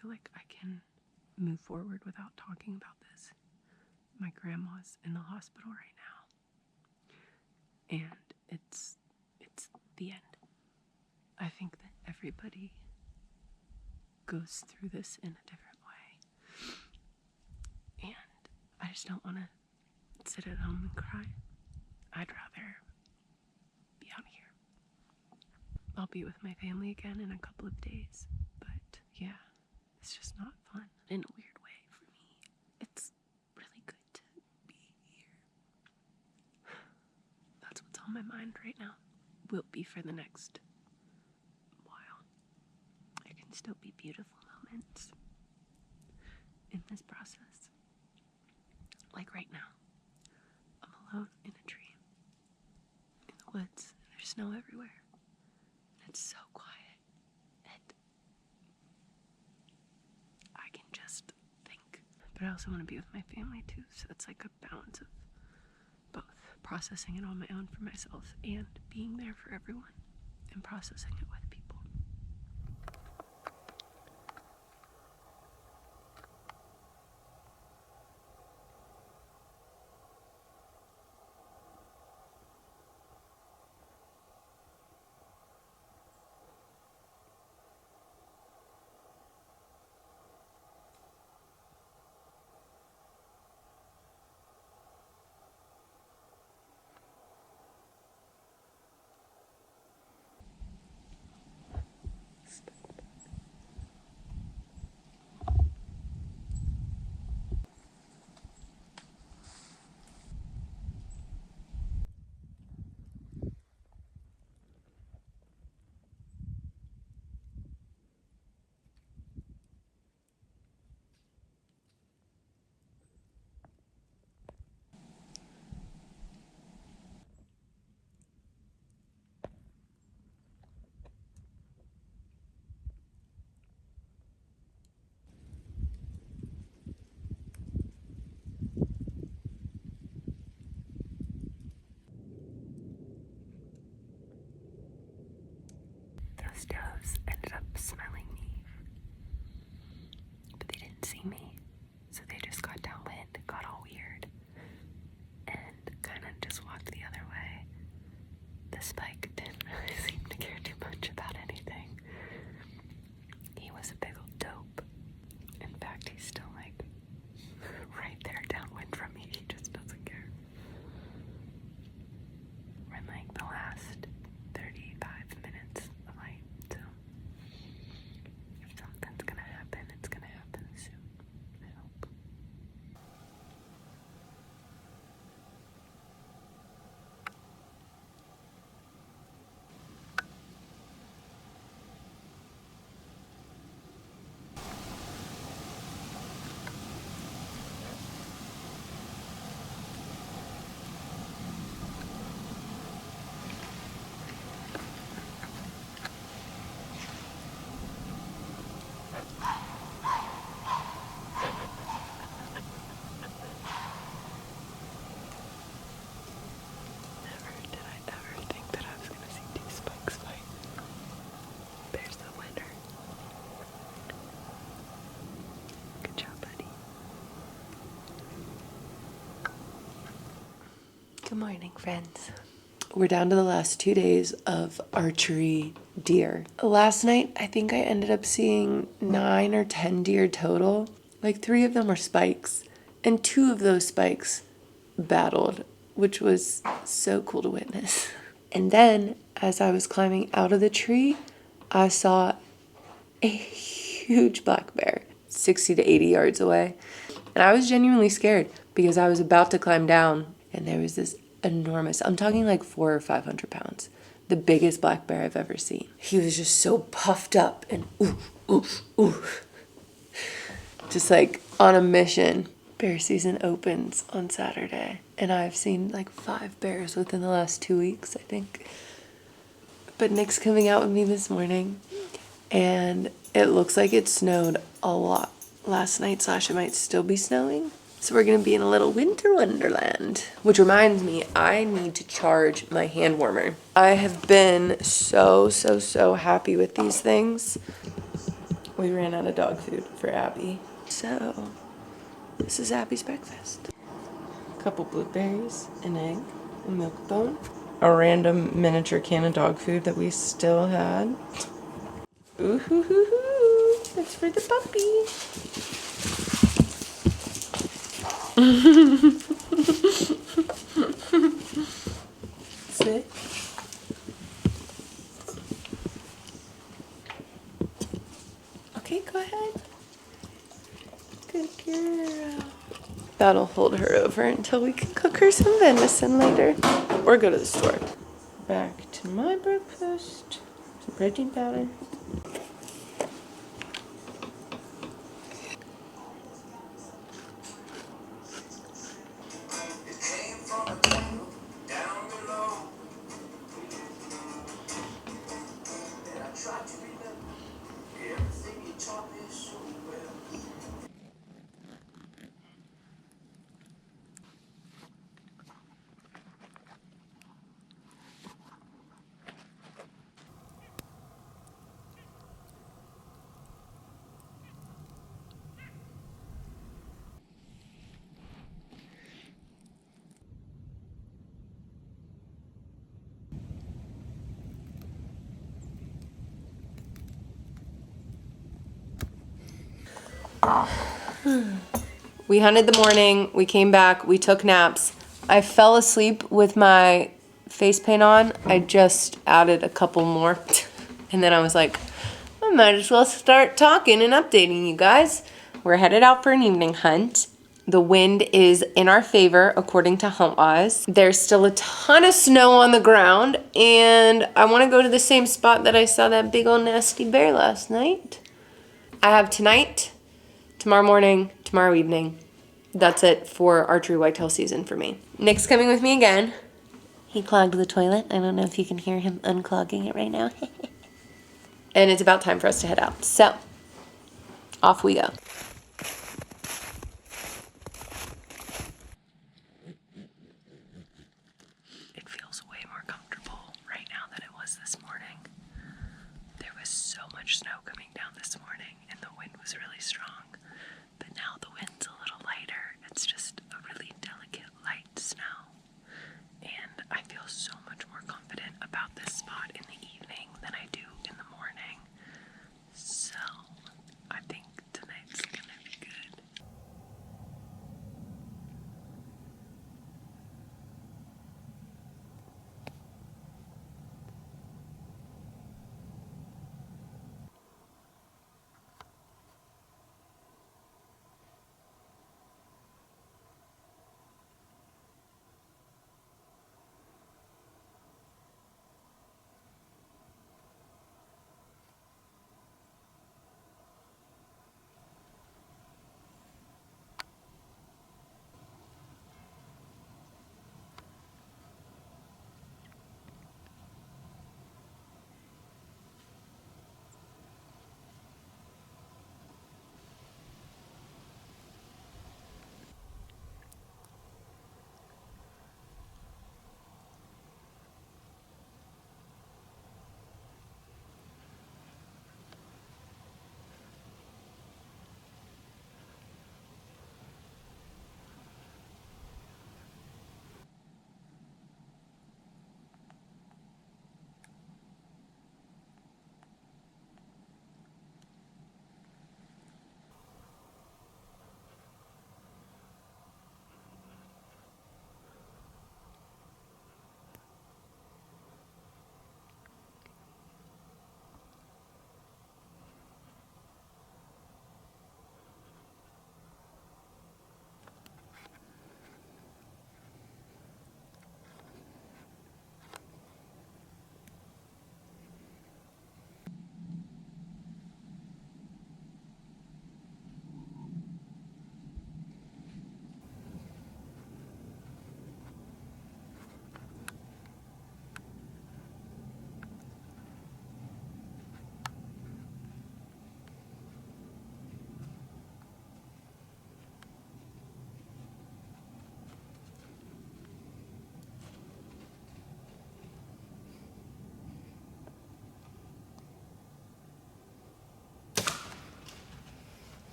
feel like I can move forward without talking about this. My grandma's in the hospital right now, and it's the end. I think that everybody goes through this in a different way, and I just don't want to sit at home and cry. I'd rather be out here. I'll be with my family again in a couple of days, but yeah, it's just not fun in a weird way for me. It's really good to be here. That's what's on my mind right now. Will be for the next while. There can still be beautiful moments in this process. Like right now, I'm alone in a tree, in the woods, and there's snow everywhere. And it's so quiet, and I can just think. But I also want to be with my family too, so it's like a balance of both processing it on my own for myself and being there for everyone and processing it with people. Those doves ended up smelling me, but they didn't see me, so they just got downwind, got all weird, and kind of just walked the other way. The spike didn't really seem to care too much about anything. He was a big old dope. In fact, he's still like right there downwind from me. He just doesn't care. We're in like the last 35 minutes of light, so if something's gonna happen, it's gonna happen soon, I hope. Good morning, friends. We're down to the last 2 days of archery deer. Last night, I think I ended up seeing 9 or 10 deer total. Like 3 of them were spikes, and 2 of those spikes battled, which was so cool to witness. And then, as I was climbing out of the tree, I saw a huge black bear, 60 to 80 yards away. And I was genuinely scared because I was about to climb down, and there was this enormous, I'm talking like 400 or 500 pounds, the biggest black bear I've ever seen. He was just so puffed up and just like on a mission. Bear season opens on Saturday, and I've seen like 5 bears within the last 2 weeks, I think. But Nick's coming out with me this morning, and it looks like it snowed a lot last night, / it might still be snowing. So we're gonna be in a little winter wonderland. Which reminds me, I need to charge my hand warmer. I have been so happy with these things. We ran out of dog food for Abby. So, this is Abby's breakfast. A couple blueberries, an egg, a milk bone, a random miniature can of dog food that we still had. Ooh hoo hoo hoo! That's for the puppy. Sit. Okay, go ahead. Good girl. That'll hold her over until we can cook her some venison later. Or go to the store. Back to my breakfast. Some protein powder. We hunted the morning, we came back, we took naps. I fell asleep with my face paint on. I just added a couple more. And then I was like, I might as well start talking and updating you guys. We're headed out for an evening hunt. The wind is in our favor, according to HuntWise. There's still a ton of snow on the ground, and I want to go to the same spot that I saw that big old nasty bear last night. I have tonight, tomorrow morning, tomorrow evening. That's it for archery whitetail season for me. Nick's coming with me again. He clogged the toilet. I don't know if you can hear him unclogging it right now. And it's about time for us to head out. So, off we go. It feels way more comfortable right now than it was this morning. There was so much snow coming down this morning, and the wind was really strong. But now the wind's a little lighter. It's just a really delicate light snow. And I feel so much more confident about this spot in the evening than I do in the morning. So, I think tonight's gonna be good.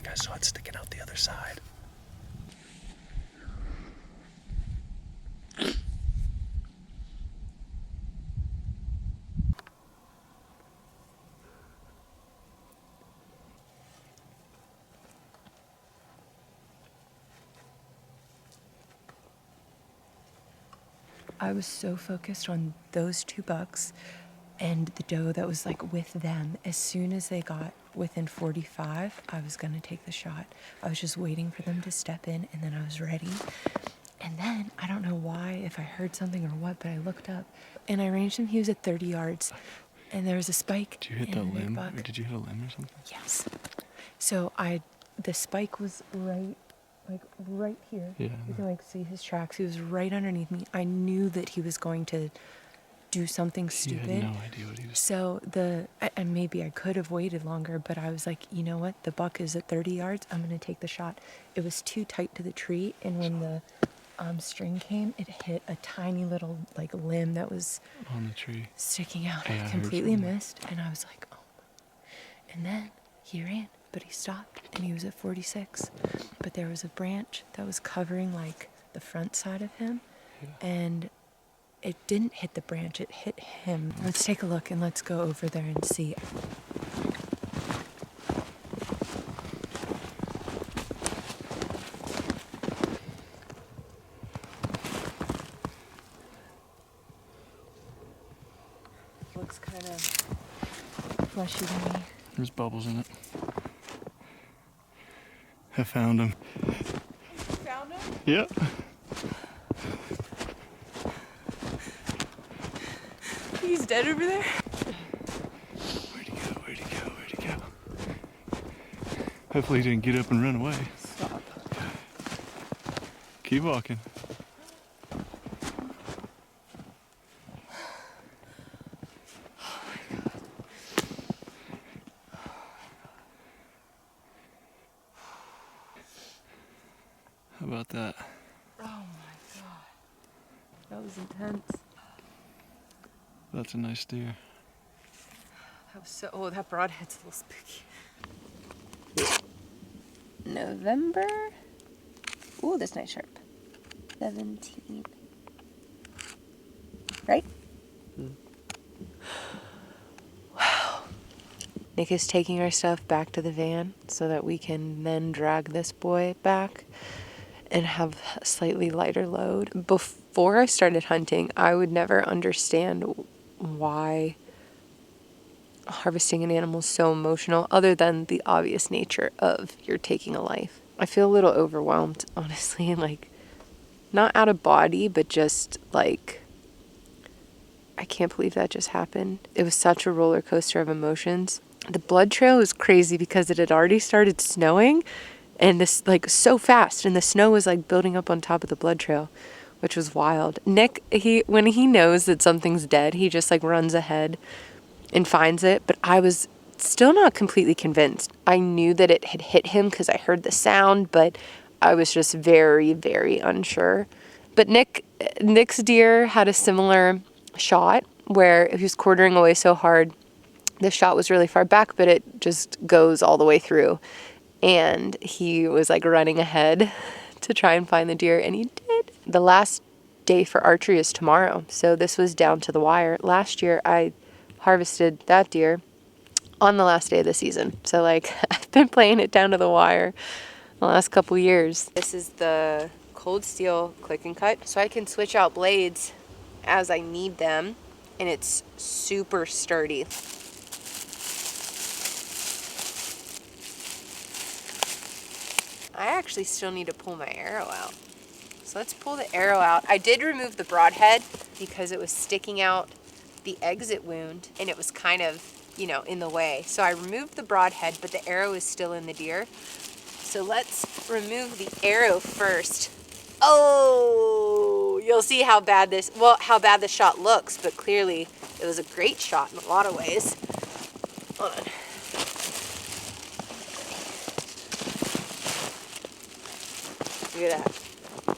think I saw it sticking out the other side. I was so focused on those 2 bucks and the doe that was like with them. As soon as they got within 45, I was gonna take the shot. I was just waiting for them to step in, and then I was ready. And then, I don't know why, if I heard something or what, but I looked up and I ranged him. He was at 30 yards and there was a spike. Did you hit the limb? Or did you hit a limb or something? Yes. So the spike was right here. Yeah. You can see his tracks. He was right underneath me. I knew that he was going to do something stupid. You had no idea what he was. So and maybe I could have waited longer, but I was like, you know what? The buck is at 30 yards. I'm going to take the shot. It was too tight to the tree, and when the string came, it hit a tiny little limb that was on the tree sticking out. Yeah, I completely missed, and I was like, oh. And then he ran, but he stopped, and he was at 46. But there was a branch that was covering the front side of him, and it didn't hit the branch, it hit him. Let's take a look and let's go over there and see. Looks kind of fleshy to me. There's bubbles in it. I found him. You found him? Yep. He's dead over there? Where'd he go? Where'd he go? Where'd he go? Hopefully he didn't get up and run away. Stop. Keep walking. How about that? Oh my god. That was intense. That's a nice deer. That was oh, that broadhead's a little spooky. November. Ooh, this nice sharp. 17. Right? Wow. Nick is taking our stuff back to the van so that we can then drag this boy back and have a slightly lighter load. Before I started hunting, I would never understand why harvesting an animal is so emotional, other than the obvious nature of you're taking a life. I feel a little overwhelmed, honestly, not out of body, but just I can't believe that just happened. It was such a roller coaster of emotions. The blood trail was crazy because it had already started snowing, and this so fast, and the snow was building up on top of the blood trail, which was wild. Nick, when he knows that something's dead, he just runs ahead and finds it, but I was still not completely convinced. I knew that it had hit him because I heard the sound, but I was just very, very unsure. But Nick's deer had a similar shot where he was quartering away so hard. The shot was really far back, but it just goes all the way through. And he was running ahead to try and find the deer, and he did. The last day for archery is tomorrow, so this was down to the wire. Last year, I harvested that deer on the last day of the season. So I've been playing it down to the wire the last couple years. This is the cold steel click and cut, so I can switch out blades as I need them, and it's super sturdy. I actually still need to pull my arrow out. So let's pull the arrow out. I did remove the broadhead because it was sticking out the exit wound, and it was kind of, in the way. So I removed the broadhead, but the arrow is still in the deer. So let's remove the arrow first. Oh, you'll see how bad the shot looks, but clearly it was a great shot in a lot of ways. Hold on. Look at that. Wow.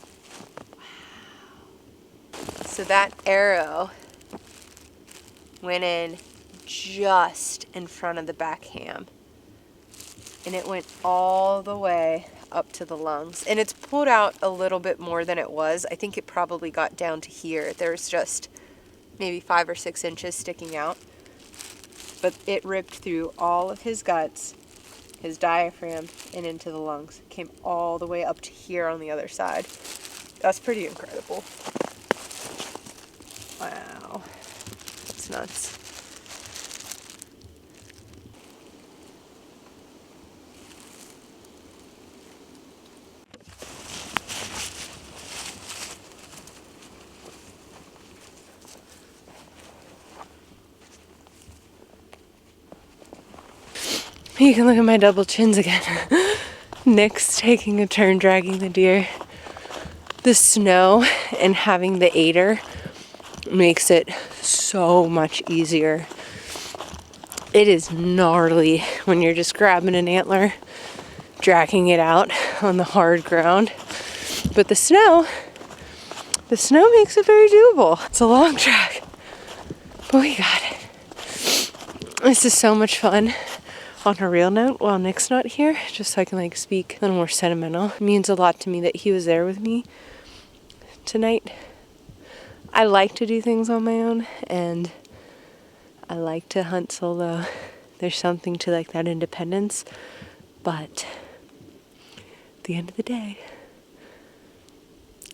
So that arrow went in just in front of the back ham. and it went all the way up to the lungs. And it's pulled out a little bit more than it was. I think it probably got down to here. There's just maybe 5 or 6 inches sticking out. But it ripped through all of his guts, his diaphragm, and into the lungs. Came all the way up to here on the other side. That's pretty incredible. Wow. It's nuts. You can look at my double chins again. Nick's taking a turn dragging the deer. The snow and having the aider makes it so much easier. It is gnarly when you're just grabbing an antler, dragging it out on the hard ground. But the snow makes it very doable. It's a long track, but we got it. This is so much fun. On a real note, while Nick's not here, just so I can speak a little more sentimental, it means a lot to me that he was there with me tonight. I like to do things on my own, and I like to hunt solo. There's something to that independence, but at the end of the day,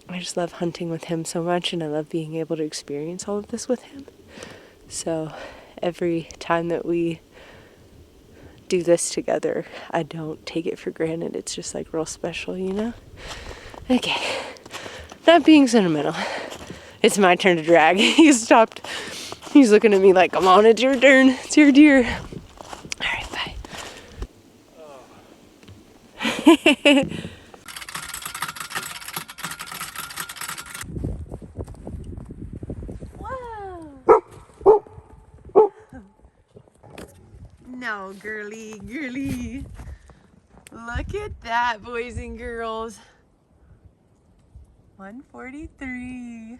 I just love hunting with him so much, and I love being able to experience all of this with him. So every time that we do this together, I don't take it for granted. It's just real special, you know? Okay, not being sentimental. It's my turn to drag. He stopped. He's looking at me like, come on, it's your turn. It's your deer. All right, bye. No, girly. Look at that, boys and girls. 143.